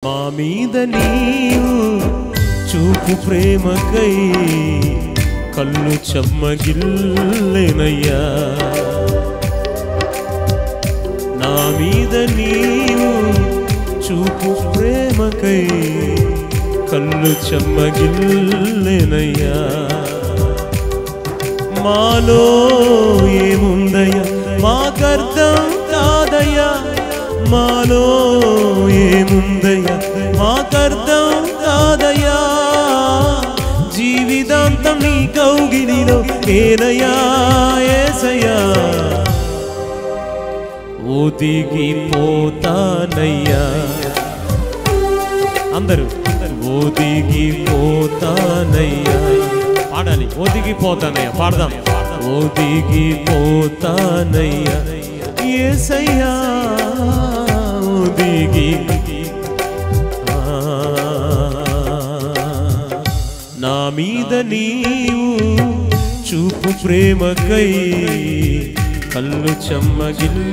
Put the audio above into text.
మా మీద నీవు చూపు ప్రేమకై కళ్ళు చెమ్మగిల్లెనయ్యా. నా మీద నీవు చూపు ప్రేమకై కళ్ళు చెమ్మగిల్లెనయ్యా. మాలో ఏముందయ్యా మాకర్థం కాదయ్యా, మాలో ఏముందయ్యా మాకర్థం కాదయ్యా. జీవితాంతం నీ కౌగిలిలో ఏనయ్యా యేసయ్యా. ఒదిగిపోతానయ్యా, అందరూ ఒదిగిపోతానయ్యా. పాడాలి, ఒదిగిపోతానయ్యా, పాడదాం. ఒదిగిపోతానయ్యా యేసయ్యా, ఒదిగి. నా మీద నీవు చూపు ప్రేమకై కళ్ళు చెమ్మగిల్